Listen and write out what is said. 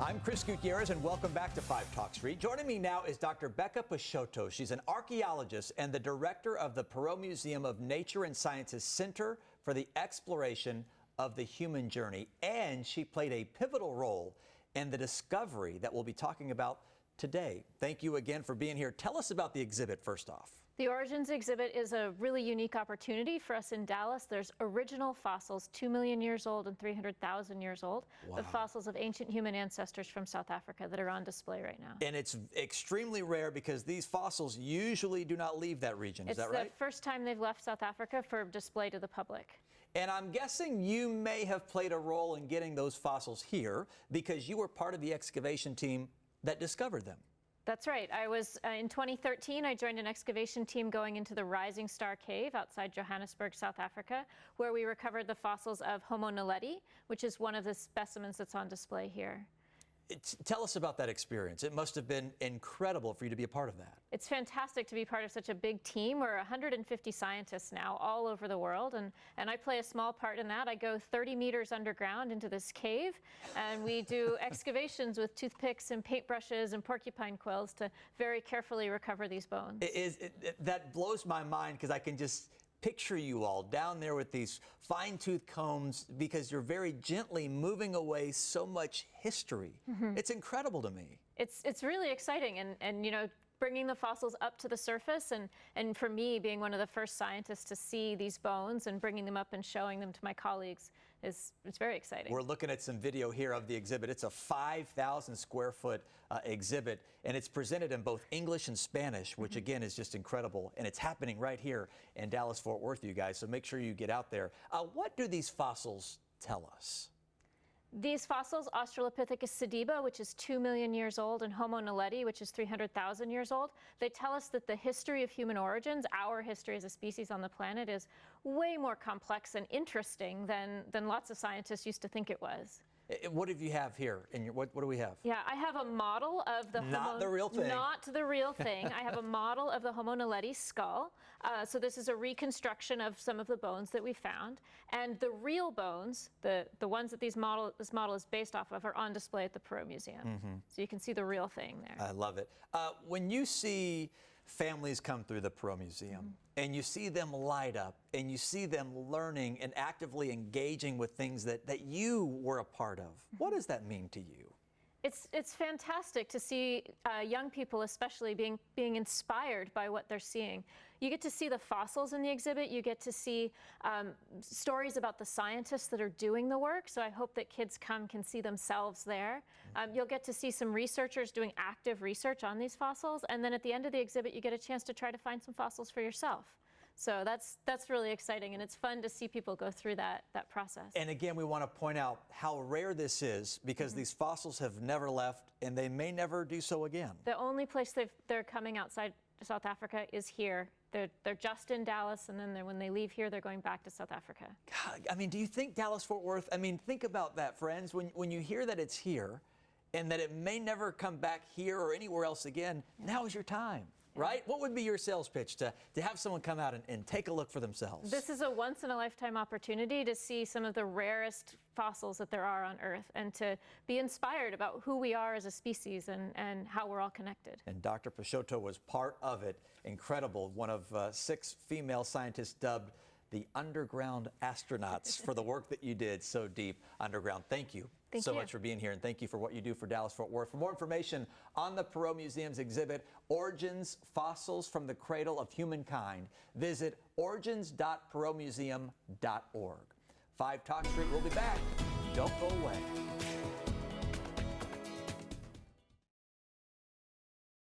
I'm Chris Gutierrez, and welcome back to 5 Talk Street. Joining me now is Dr. Becca Peixoto. She's an archaeologist and the director of the Perot Museum of Nature and Science's Center for the Exploration of the Human Journey. And she played a pivotal role in the discovery that we'll be talking about today. Thank you again for being here. Tell us about the exhibit first off. The Origins exhibit is a really unique opportunity for us in Dallas. There's original fossils, 2 million years old and 300,000 years old, the fossils of ancient human ancestors from South Africa that are on display right now. And it's extremely rare because these fossils usually do not leave that region. Is that right? It's the first time they've left South Africa for display to the public. And I'm guessing you may have played a role in getting those fossils here because you were part of the excavation team that discovered them. That's right. I was in 2013, I joined an excavation team going into the Rising Star Cave outside Johannesburg, South Africa, where we recovered the fossils of Homo naledi, which is one of the specimens that's on display here. Tell us about that experience. It must have been incredible for you to be a part of that. It's fantastic to be part of such a big team. We're 150 scientists now all over the world, and I play a small part in that. I go 30 meters underground into this cave, and we do excavations with toothpicks and paintbrushes and porcupine quills to very carefully recover these bones. That blows my mind because I can just picture you all down there with these fine-tooth combs because you're very gently moving away so much history. It's incredible to me. It's really exciting, and you know, bringing the fossils up to the surface, and for me, being one of the first scientists to see these bones and bringing them up and showing them to my colleagues it's very exciting. We're looking at some video here of the exhibit. It's a 5,000 square foot exhibit, and it's presented in both English and Spanish, which again is just incredible. And it's happening right here in Dallas-Fort Worth, you guys, so make sure you get out there. What do these fossils tell us? These fossils, Australopithecus sediba, which is 2 million years old, and Homo naledi, which is 300,000 years old, they tell us that the history of human origins, our history as a species on the planet, is way more complex and interesting than lots of scientists used to think it was. What do you have here? What do we have? Yeah, I have a model of the Not the real thing. Not the real thing. I have a model of the Homo naledi skull. So this is a reconstruction of some of the bones that we found. And the real bones, the ones that this model is based off of, are on display at the Perot Museum. So you can see the real thing there. I love it. When you see families come through the Perot Museum and you see them light up and you see them learning and actively engaging with things that you were a part of, what does that mean to you? It's fantastic to see young people especially being inspired by what they're seeing. You get to see the fossils in the exhibit. You get to see stories about the scientists that are doing the work. So I hope that kids can see themselves there. You'll get to see some researchers doing active research on these fossils. And then at the end of the exhibit, you get a chance to try to find some fossils for yourself. So that's really exciting, and it's fun to see people go through that process. And again, we want to point out how rare this is because these fossils have never left, and they may never do so again. The only place they're coming outside South Africa is here. They're just in Dallas, and then when they leave here, they're going back to South Africa. God, I mean, do you think Dallas-Fort Worth, I mean, think about that, friends. When you hear that it's here and that it may never come back here or anywhere else again, now is your time. Right? What would be your sales pitch to have someone come out and take a look for themselves? This is a once-in-a-lifetime opportunity to see some of the rarest fossils that there are on Earth and to be inspired about who we are as a species and how we're all connected. And Dr. Peixoto was part of it. Incredible. One of 6 female scientists dubbed the underground astronauts for the work that you did so deep underground. Thank you. Thank so you. much for being here, and thank you for what you do for Dallas-Fort Worth. For more information on the Perot Museum's exhibit, Origins, Fossils from the Cradle of Humankind, visit origins.perotmuseum.org. 5 Talk Street will be back. Don't go away.